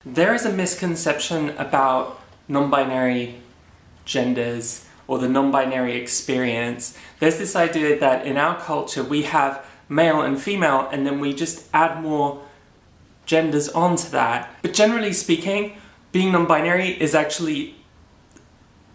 There is a misconception about non-binary genders or the non-binary experience. There's this idea that in our culture we have male and female and then we just add more genders onto that. But generally speaking, being non-binary is actually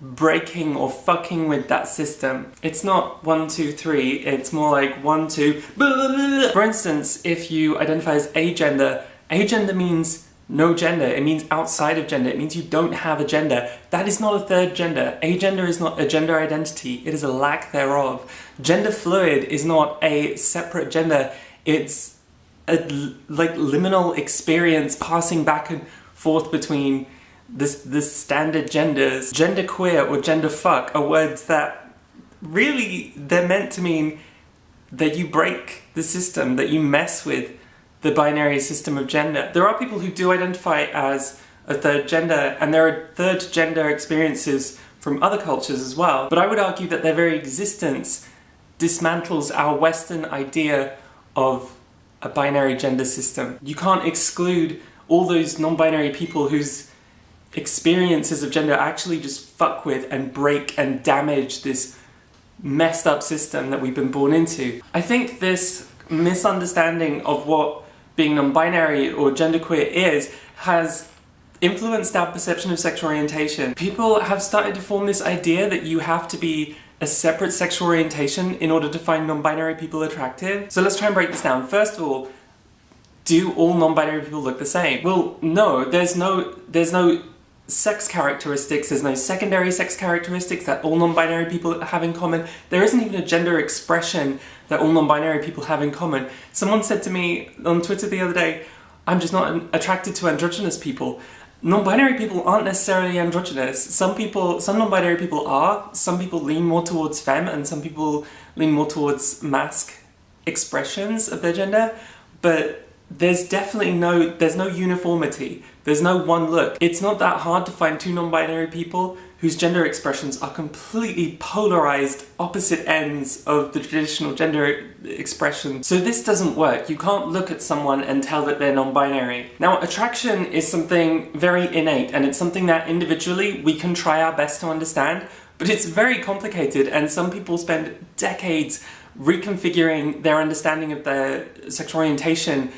breaking or fucking with that system. It's not 1, 2, 3, it's more like 1, 2, blah, blah, blah. For instance, if you identify as agender means no gender, it means outside of gender, it means you don't have a gender. That is not a third gender. Agender is not a gender identity, it is a lack thereof. Gender fluid is not a separate gender, it's a liminal experience passing back and forth between this standard genders. Genderqueer or genderfuck are words that really, they're meant to mean that you break the system, that you mess with the binary system of gender. There are people who do identify as a third gender, and there are third gender experiences from other cultures as well, but I would argue that their very existence dismantles our Western idea of a binary gender system. You can't exclude all those non-binary people whose experiences of gender actually just fuck with and break and damage this messed up system that we've been born into. I think this misunderstanding of what being non-binary or genderqueer is has influenced our perception of sexual orientation. People have started to form this idea that you have to be a separate sexual orientation in order to find non-binary people attractive. So let's try and break this down. First of all, do all non-binary people look the same? Well, no, there's no sex characteristics, there's no secondary sex characteristics that all non-binary people have in common. There isn't even a gender expression that all non-binary people have in common. Someone said to me on Twitter the other day, I'm just not attracted to androgynous people. Non-binary people aren't necessarily androgynous. Some non-binary people are. Some people lean more towards femme and some people lean more towards masc expressions of their gender, but there's no uniformity. There's no one look. It's not that hard to find two non-binary people whose gender expressions are completely polarized opposite ends of the traditional gender expression. So this doesn't work. You can't look at someone and tell that they're non-binary. Now, attraction is something very innate, and it's something that individually we can try our best to understand, but it's very complicated, and some people spend decades reconfiguring their understanding of their sexual orientation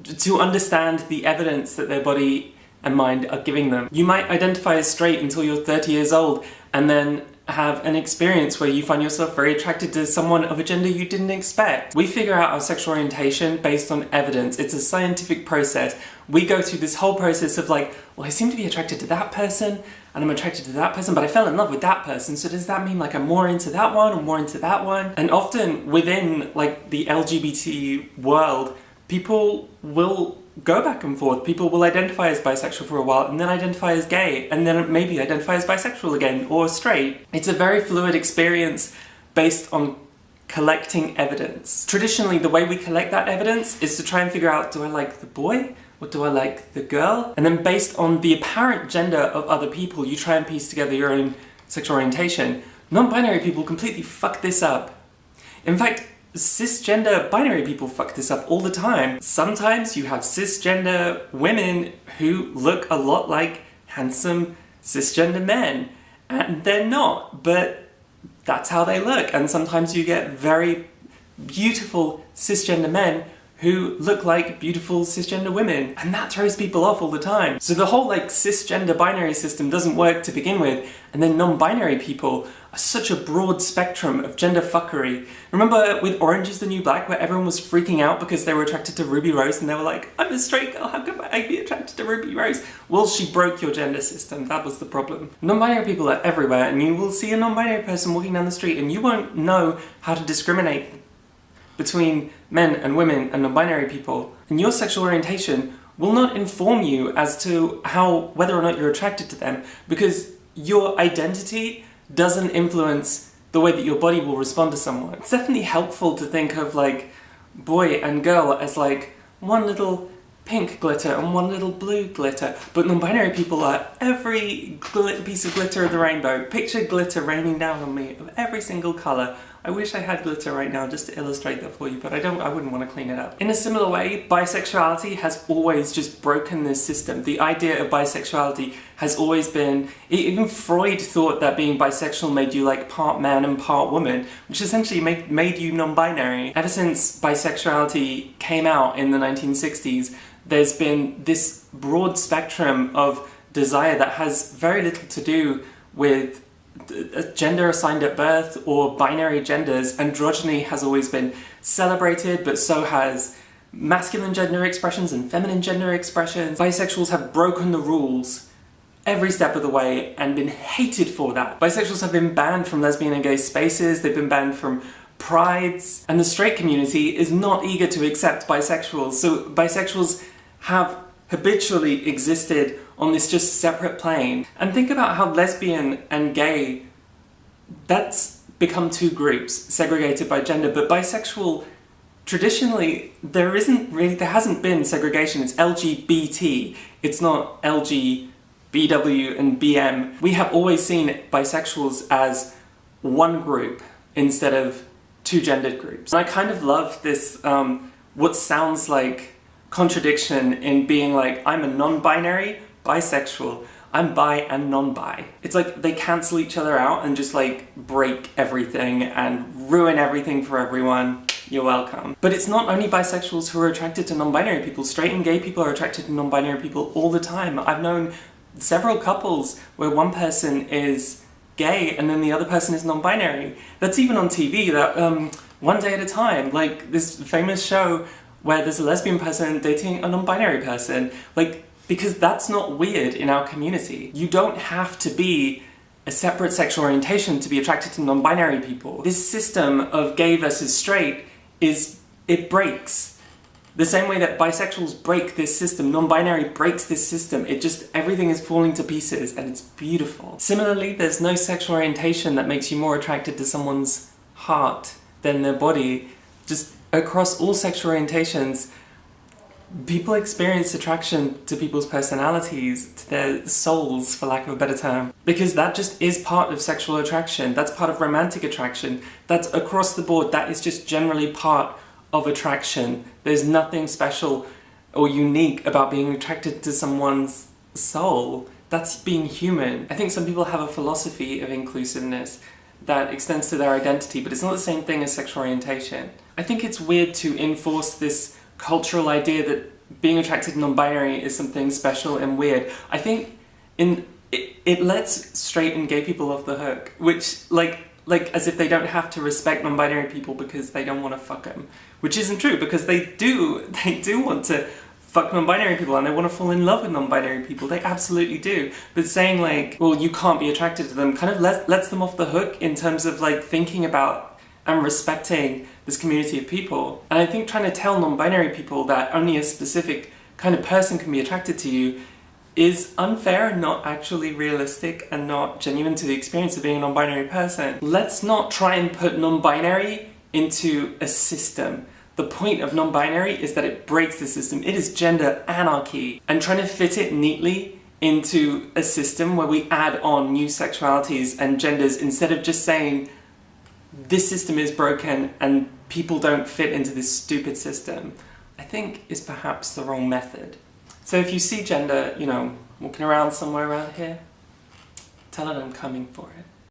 to understand the evidence that their body and mind are giving them. You might identify as straight until you're 30 years old and then have an experience where you find yourself very attracted to someone of a gender you didn't expect. We figure out our sexual orientation based on evidence. It's a scientific process. We go through this whole process of like, well, I seem to be attracted to that person and I'm attracted to that person, but I fell in love with that person, so does that mean like I'm more into that one or more into that one? And often within like the LGBT world, people will go back and forth. People will identify as bisexual for a while and then identify as gay and then maybe identify as bisexual again or straight. It's a very fluid experience based on collecting evidence. Traditionally, the way we collect that evidence is to try and figure out, do I like the boy or do I like the girl? And then based on the apparent gender of other people, you try and piece together your own sexual orientation. Non-binary people completely fuck this up. In fact, cisgender binary people fuck this up all the time. Sometimes you have cisgender women who look a lot like handsome cisgender men, and they're not, but that's how they look. And sometimes you get very beautiful cisgender men who look like beautiful cisgender women, and that throws people off all the time. So the whole like cisgender binary system doesn't work to begin with, and then non-binary people are such a broad spectrum of gender fuckery. Remember with Orange is the New Black, where everyone was freaking out because they were attracted to Ruby Rose and they were like, I'm a straight girl, how can I be attracted to Ruby Rose? Well, she broke your gender system, that was the problem. Non-binary people are everywhere, and you will see a non-binary person walking down the street and you won't know how to discriminate between men and women and non-binary people. And your sexual orientation will not inform you as to whether or not you're attracted to them, because your identity doesn't influence the way that your body will respond to someone. It's definitely helpful to think of like boy and girl as like one little pink glitter and one little blue glitter, but non-binary people are every piece of glitter of the rainbow. Picture glitter raining down on me of every single colour I wish I had glitter right now just to illustrate that for you, but I wouldn't want to clean it up. In a similar way, bisexuality has always just broken this system. The idea of bisexuality has always been, even Freud thought that being bisexual made you like part man and part woman, which essentially made you non-binary. Ever since bisexuality came out in the 1960s, there's been this broad spectrum of desire that has very little to do with gender assigned at birth or binary genders. Androgyny has always been celebrated, but so has masculine gender expressions and feminine gender expressions. Bisexuals have broken the rules every step of the way and been hated for that. Bisexuals have been banned from lesbian and gay spaces, they've been banned from prides, and the straight community is not eager to accept bisexuals. So bisexuals have habitually existed on this just separate plane. And think about how lesbian and gay, that's become two groups, segregated by gender, but bisexual, traditionally, there hasn't been segregation. It's LGBT, it's not LG, BW and BM. We have always seen bisexuals as one group instead of two gendered groups. And I kind of love this, what sounds like contradiction in being like, I'm a non-binary bisexual, I'm bi and non-bi. It's like they cancel each other out and just like break everything and ruin everything for everyone. You're welcome. But it's not only bisexuals who are attracted to non-binary people. Straight and gay people are attracted to non-binary people all the time. I've known several couples where one person is gay and then the other person is non-binary. That's even on TV, that One Day at a Time, like this famous show where there's a lesbian person dating a non-binary person. Like, because that's not weird in our community. You don't have to be a separate sexual orientation to be attracted to non-binary people. This system of gay versus straight it breaks. The same way that bisexuals break this system, non-binary breaks this system. Everything is falling to pieces and it's beautiful. Similarly, there's no sexual orientation that makes you more attracted to someone's heart than their body. Just across all sexual orientations, people experience attraction to people's personalities, to their souls, for lack of a better term. Because that just is part of sexual attraction. That's part of romantic attraction. That's across the board. That is just generally part of attraction. There's nothing special or unique about being attracted to someone's soul. That's being human. I think some people have a philosophy of inclusiveness that extends to their identity, but it's not the same thing as sexual orientation. I think it's weird to enforce this cultural idea that being attracted to non-binary is something special and weird. I think it lets straight and gay people off the hook, which like as if they don't have to respect non-binary people because they don't want to fuck them, which isn't true, because they do want to fuck non-binary people and they want to fall in love with non-binary people. They absolutely do. But saying like, well, you can't be attracted to them kind of lets them off the hook in terms of like thinking about and respecting this community of people. And I think trying to tell non-binary people that only a specific kind of person can be attracted to you is unfair and not actually realistic and not genuine to the experience of being a non-binary person. Let's not try and put non-binary into a system. The point of non-binary is that it breaks the system. It is gender anarchy. And trying to fit it neatly into a system where we add on new sexualities and genders instead of just saying, this system is broken and people don't fit into this stupid system, I think is perhaps the wrong method. So if you see gender, walking around somewhere around here, tell it I'm coming for it.